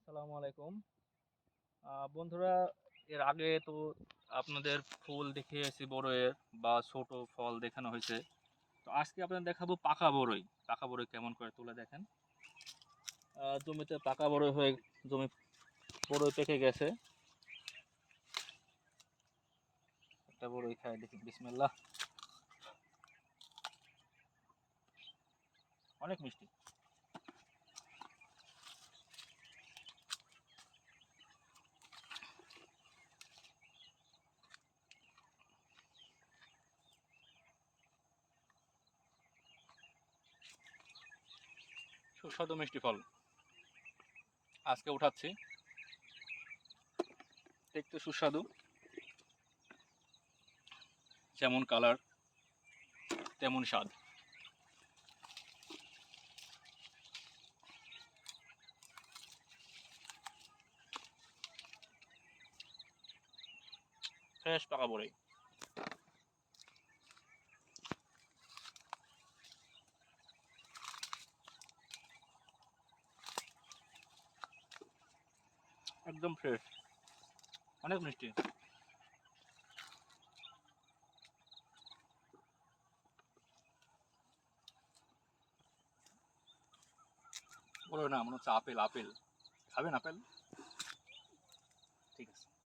আসসালামু আলাইকুম। বন্ধুরা, এর আগে তো আপনাদের ফুল দেখিয়েছি বড়ইয়ের বা ছোট ফল দেখানো হয়েছে। তো আজকে আপনাদের দেখাবো পাকা বড়ই। পাকা বড়ই কেমন করে তুলে দেখেন। জমিতে পাকা বড়ই হয়ে জমি বড়ই পেকে গেছে। একটা বড়ই খাই দেখি, বিসমিল্লাহ। অনেক মিষ্টি। সুস্বাদু মিষ্টি ফল। আজকে উঠাচ্ছি, দেখতে সুস্বাদু, যেমন কালার তেমন স্বাদ। ফ্রেশ পাকা বড়ই। একদম ফ্রেশ, অনেক মিষ্টি। বড়ই না, মনে হচ্ছে আপেল। আপেল খাবেন? আপেল? ঠিক আছে।